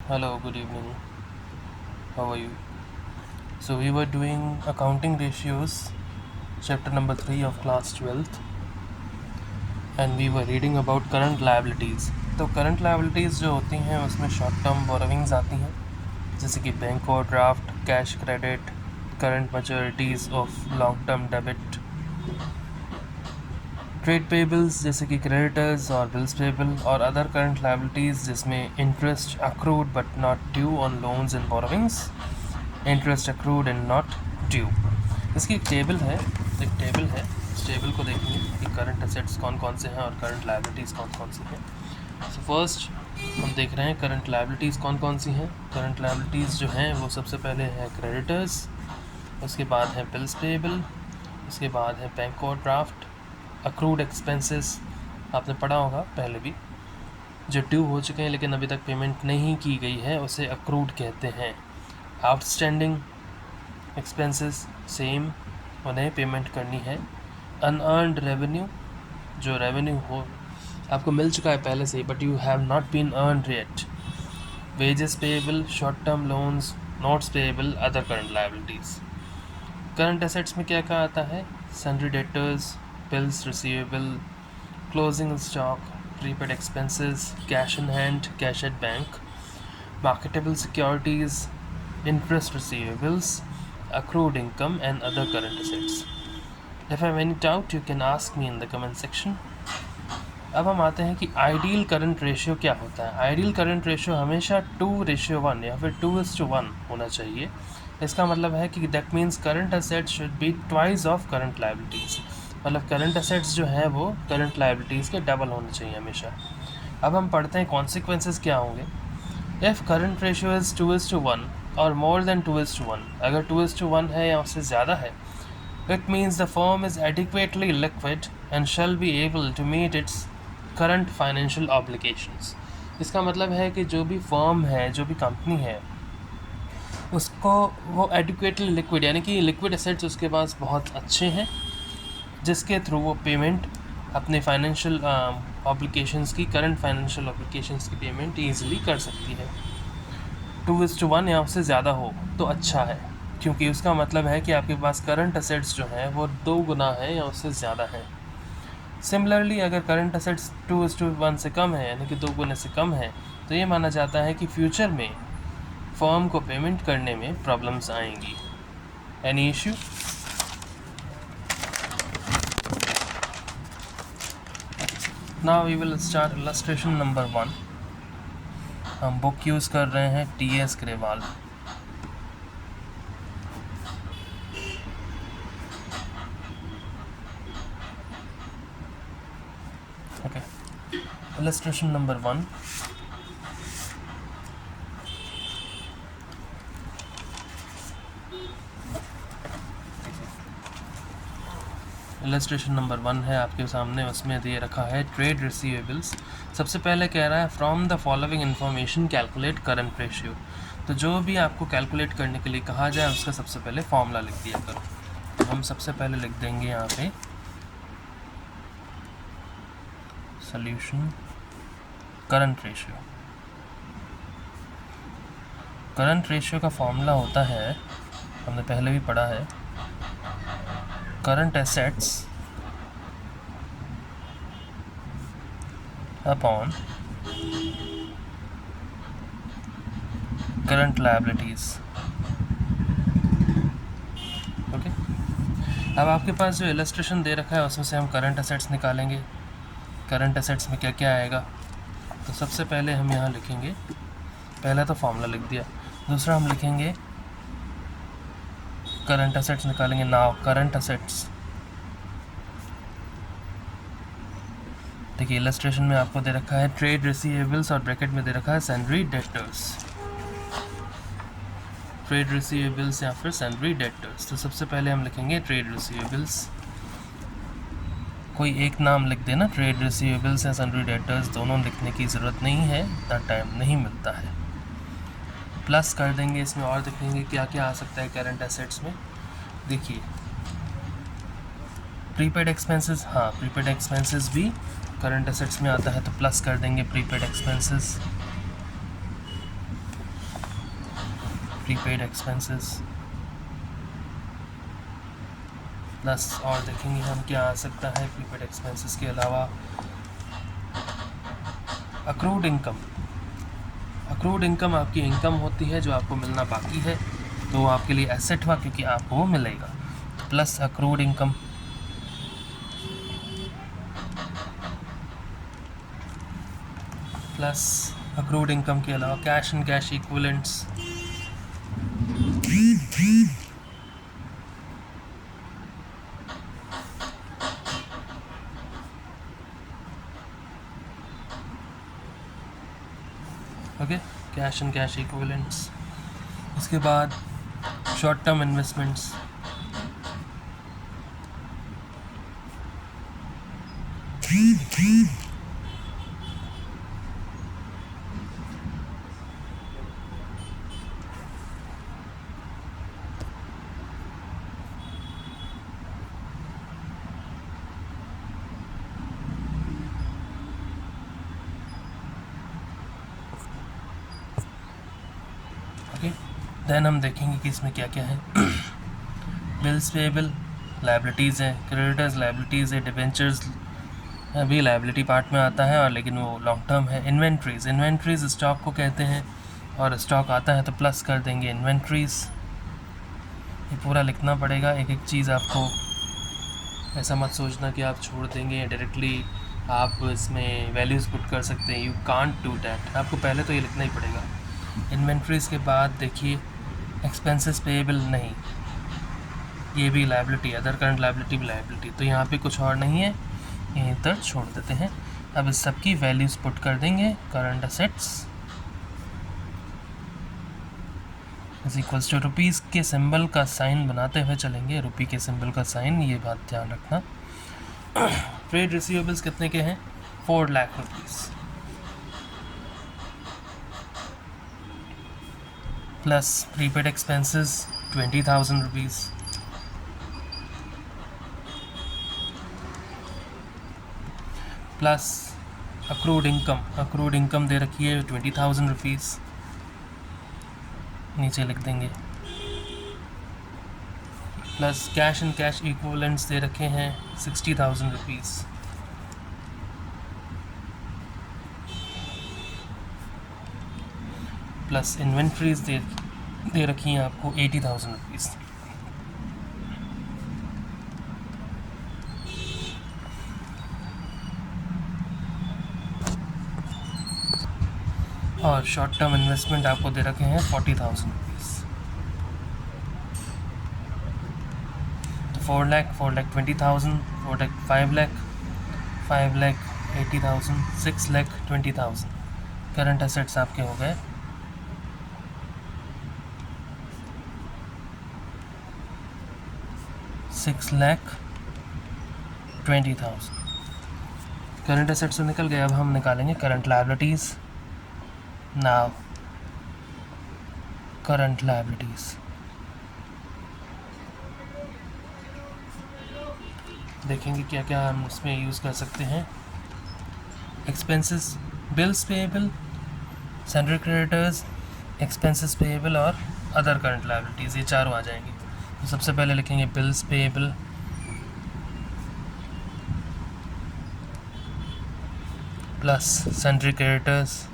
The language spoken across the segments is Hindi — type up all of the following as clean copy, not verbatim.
Hello, good evening. How are you? So we were doing accounting ratios, chapter number 3 of class 12th, and we were reading about current liabilities. तो करंट liabilities जो होती हैं उसमें शॉर्ट टर्म बोरोविंग्स आती हैं, जैसे कि bank overdraft, cash credit, current maturities of long term debit, trade payables जैसे कि क्रेडिटर्स और बिल्स पेबल, और अदर करंट लाइबिलिटीज़ जिसमें interest accrued but not due on loans and borrowings, interest accrued and not due. इसकी एक टेबल है इस टेबल को देखेंगे कि करंट एसेट्स कौन कौन से हैं और करंट लाइबिलिटीज़ कौन कौन सी हैं। सो फर्स्ट हम देख रहे हैं करंट लाइबिलिटीज़ कौन कौन सी हैं। करंट लाइबिलिटीज़ जो हैं वो सबसे पहले है क्रेडिटर्स, उसके बाद है बिल्स पेबल, उसके बाद है बैंक ओवरड्राफ्ट, अक्रूड एक्सपेंसेस आपने पढ़ा होगा पहले भी, जो ड्यू हो चुके हैं लेकिन अभी तक पेमेंट नहीं की गई है उसे अक्रूड कहते हैं। आउटस्टैंडिंग एक्सपेंसेस सेम, उन्हें पेमेंट करनी है। अनअर्नड रेवेन्यू, जो रेवेन्यू हो आपको मिल चुका है पहले से but you have not been earned yet. Wages payable, short term loans, notes payable, other current liabilities. Current assets में क्या क्या आता है? Sundry debtors, bills receivable, closing stock, prepaid expenses, cash in hand, cash at bank, marketable securities, interest receivables, accrued income and other current assets. If I have any doubt you can ask me in the comment section. अब हम आते हैं कि आइडियल करंट रेशियो क्या होता है। आइडियल करंट रेशियो हमेशा 2:1 या फिर 2:1 होना चाहिए। इसका मतलब है कि that means current assets should be twice of current liabilities, मतलब करंट एसेट्स जो हैं वो करंट लायबिलिटीज़ के डबल होने चाहिए हमेशा। अब हम पढ़ते हैं कॉन्सिक्वेंसेस क्या होंगे। If current ratio is 2:1 or more than 2:1, अगर 2:1 है या उससे ज़्यादा है, it means the firm is adequately liquid and shall be able to meet its current financial obligations. इसका मतलब है कि जो भी फर्म है, जो भी कंपनी है, उसको वो adequately liquid यानी कि liquid assets उसके पास बहुत अच्छे हैं, जिसके थ्रू वो पेमेंट अपने फाइनेंशियल ऑब्लिगेशंस की, करंट फाइनेंशियल ऑब्लिगेशंस की पेमेंट ईज़िली कर सकती है। 2:1 या उससे ज़्यादा हो तो अच्छा है, क्योंकि उसका मतलब है कि आपके पास करंट एसेट्स जो हैं वो 2 गुना है या उससे ज़्यादा है। सिमिलरली अगर करंट एसेट्स 2:1 से कम है यानी कि 2 गुने से कम है तो ये माना जाता है कि फ्यूचर में फर्म को पेमेंट करने में प्रॉब्लम्स आएंगी। Any issue? Now we will start illustration number 1. हम बुक यूज़ कर रहे हैं T.S. Grewal. Okay, illustration number 1. Illustration number 1 है आपके सामने, उसमें दे रखा है ट्रेड रिसीवेबल्स। सबसे पहले कह रहा है from the following information calculate current ratio. तो जो भी आपको कैलकुलेट करने के लिए कहा जाए उसका सबसे पहले फॉर्मूला लिख दिया करो। तो हम सबसे पहले लिख देंगे यहाँ पे solution current ratio. Current ratio का फॉर्मूला होता है, हमने पहले भी पढ़ा है, current assets upon current liabilities. Okay, अब आपके पास जो इलस्ट्रेशन दे रखा है उसमें से हम करंट एसेट्स निकालेंगे। करंट एसेट्स में क्या क्या आएगा, तो सबसे पहले हम यहाँ लिखेंगे, पहला तो फॉर्मूला लिख दिया, दूसरा हम लिखेंगे करंट एसेट्स निकालेंगे। नाउ करंट एसेट्स, देखिए इलस्ट्रेशन में आपको दे रखा है ट्रेड रिसीवेबल्स और ब्रैकेट में दे रखा है सन्ड्री डेटर्स। ट्रेड रिसीवेबल्स या फिर सन्ड्री डेटर्स। तो सबसे पहले हम लिखेंगे ट्रेड रिसीवेबल्स, कोई एक नाम लिख देना, ट्रेड रिसीवेबल्स या सन्ड्री डेटर्स, दोनों लिखने की ज़रूरत नहीं है, इतना टाइम नहीं मिलता है। प्लस कर देंगे इसमें और देखेंगे क्या क्या आ सकता है करंट एसेट्स में। देखिए प्रीपेड एक्सपेंसेस, हाँ प्रीपेड एक्सपेंसेस भी करंट एसेट्स में आता है, तो प्लस कर देंगे prepaid expenses. Prepaid expenses plus, और देखेंगे हम क्या आ सकता है प्रीपेड एक्सपेंसेस के अलावा, अक्रूड इनकम। अक्रूड इनकम आपकी इनकम होती है जो आपको मिलना बाकी है, तो वो आपके लिए एसेट हुआ क्योंकि आपको वो मिलेगा, plus accrued income plus accrued income के अलावा cash and cash equivalents, okay, cash and cash equivalents. इसके बाद short term investments, okay. Then हम देखेंगे कि इसमें क्या क्या है। बिल्स पेएबल लाइबिलिटीज़ है, क्रेडिटर्स लाइबिलिटीज़ है, डिबेंचर्स भी लाइबिलिटी पार्ट में आता है और लेकिन वो लॉन्ग टर्म है। इन्वेंट्रीज़ स्टॉक को कहते हैं, और स्टॉक आता है तो प्लस कर देंगे इन्वेंट्रीज़। ये पूरा लिखना पड़ेगा एक एक चीज़ आपको, ऐसा मत सोचना कि आप छोड़ देंगे डायरेक्टली आप इसमें वैल्यूज़ पुट कर सकते हैं, यू कांट डू डैट, आपको पहले तो ये लिखना ही पड़ेगा। इन्वेंट्रीज़ के बाद देखिए एक्सपेंसेस पेएबल नहीं, ये भी लाइबिलिटी, अदर करंट लाइबिलिटी भी लाइबिलिटी, तो यहाँ पे कुछ और नहीं है, यहीं तक छोड़ देते हैं। अब इस सब की वैल्यूज़ पुट कर देंगे, current assets is equals to, rupees के सिंबल का साइन बनाते हुए चलेंगे, रुपी के सिंबल का साइन, ये बात ध्यान रखना। ट्रेड रिसीवेबल्स कितने के हैं, 4 lakh rupees, plus prepaid expenses 20,000 rupees, plus accrued income दे रखी है 20,000 रुपीज़, नीचे लिख देंगे, plus cash and cash equivalents दे रखे हैं 60,000 रुपीज़, प्लस इन्वेंट्रीज दे रखी हैं आपको 80,000 रुपीज़, और शॉर्ट टर्म इन्वेस्टमेंट आपको दे रखे हैं 40,000 रुपीज़। तो 4 लाख 20,000, 4 लाख 5 लाख 80,000, 6 लाख 20,000 करंट असेट्स आपके हो गए। $6,20,000 करंट असेट्स से निकल गए। अब हम निकालेंगे current liabilities. Now current liabilities, देखेंगे क्या क्या हम उसमें यूज़ कर सकते हैं। Expenses, bills payable, sundry creditors, expenses payable और अदर करंट लायबिलिटीज़, ये चारों आ जाएंगे। तो सबसे पहले लिखेंगे bills payable, plus sundry creditors,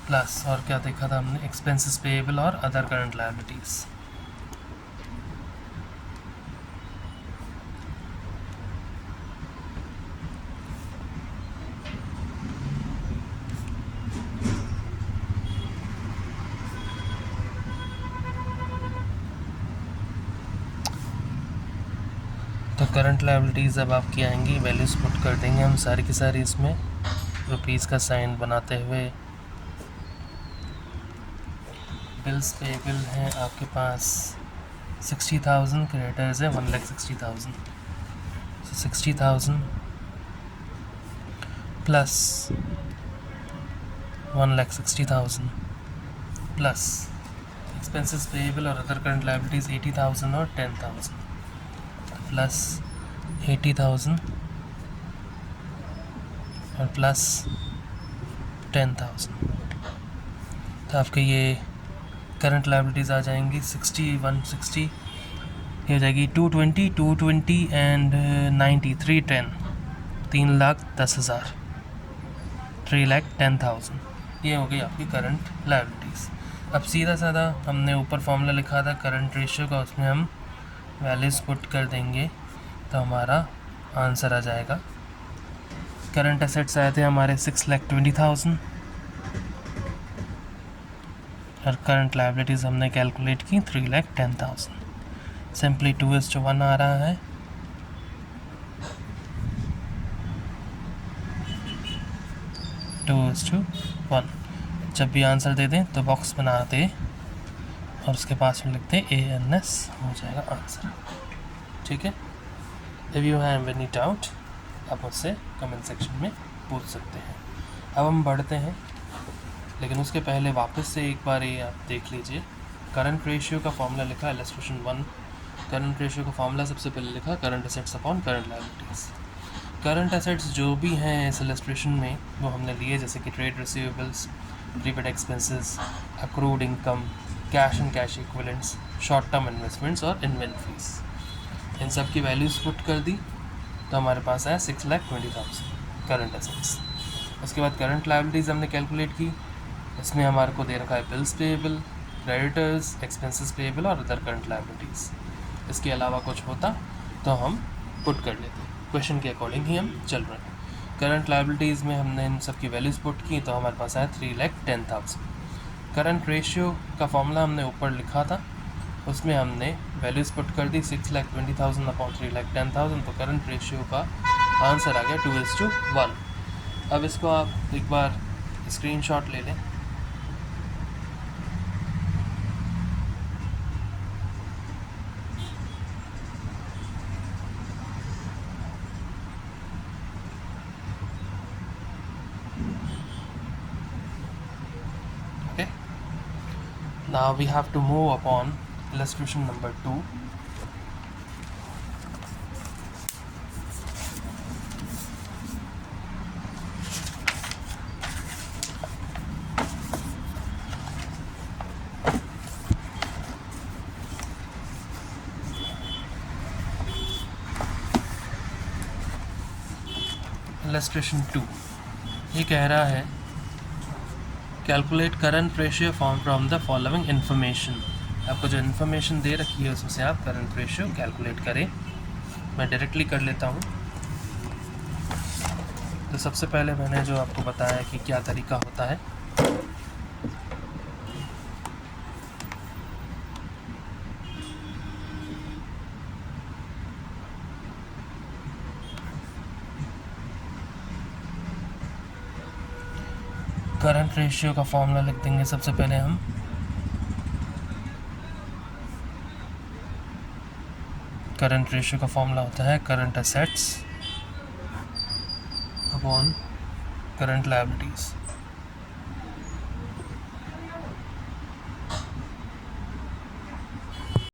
plus और क्या देखा था हमने, एक्सपेंसेस पेएबल और other current liabilities. So current liabilities अब आपकी आएंगी, वैल्यूज़ पुट कर देंगे हम सारी की सारी इसमें, रुपीज़ का साइन बनाते हुए। बिल्स पेएबल हैं आपके पास 60,000, क्रेडिटर्स है 1,60,000, 60,000 प्लस 1,60,000 प्लस एक्सपेंसेस पेएबल और अदर करंट लायबिलिटीज़ 80,000 और 10,000 प्लस 80,000 और प्लस 10,000, तो आपके ये करंट लायबिलिटीज़ आ जाएंगी 60, 160, ये हो जाएगी 220 एंड 90, 310, 3,10,000, 3,10,000, ये हो गई आपकी करंट लायबिलिटीज़। अब सीधा साधा हमने ऊपर फॉर्मूला लिखा था करंट रेशियो का, उसमें हम वैल्यूज़ पुट कर देंगे तो हमारा आंसर आ जाएगा। करंट एसेट्स आए थे हमारे 6,20,000 और करंट लायबिलिटीज़ हमने कैलकुलेट की 3,10,000। सिंपली 2:1 आ रहा है। जब भी आंसर दे दें तो बॉक्स बना दे और उसके पास में लिखते ANS, हो जाएगा आंसर। ठीक है। If you have any doubt आप मुझसे कमेंट सेक्शन में पूछ सकते हैं। अब हम बढ़ते हैं, लेकिन उसके पहले वापस से एक बार ये आप देख लीजिए। करंट रेशियो का फॉर्मूला लिखा इलस्ट्रेशन 1। करंट रेशियो का फॉर्मूला सबसे पहले लिखा current assets upon current liabilities. Current assets जो भी हैं इस इलस्ट्रेशन में वो हमने लिए, जैसे कि trade receivables, prepaid expenses, accrued income, cash and cash equivalents, short term investments और इन्वेंट्रीज। इन सब की वैल्यूज़ पुट कर दी तो हमारे पास आया 6,20,000 करंट एसेट्स। उसके बाद करंट लायबिलिटीज़ हमने कैलकुलेट की, इसमें हमारे को दे रखा है bills payable, creditors, expenses payable और अदर करंट लायबिलिटीज़। इसके अलावा कुछ होता तो हम पुट कर लेते, क्वेश्चन के अकॉर्डिंग ही हम चल रहे हैं। करंट लायबिलिटीज़ में हमने इन सब की वैल्यूज़ पुट की तो हमारे पास आया 3,10,000। करंट रेशियो का फॉर्मूला हमने ऊपर लिखा था, उसमें हमने वैल्यूज़ पुट कर दी 6,20,000 अपॉन 3,10,000, तो करंट रेशियो का आंसर आ गया 2:1। अब इसको आप एक बार स्क्रीनशॉट ले लें। Okay, now we have to move upon illustration number 2. Illustration 2 ये कह रहा है calculate current ratio from the following information. आपको जो इन्फॉर्मेशन दे रखी है उसमें से आप करंट रेशियो कैलकुलेट करें। मैं डायरेक्टली कर लेता हूँ। तो सबसे पहले मैंने जो आपको बताया कि क्या तरीका होता है, करंट रेशियो का फॉर्मूला लिख देंगे सबसे पहले हम। करंट रेशियो का फॉर्मूला होता है current assets upon current liabilities.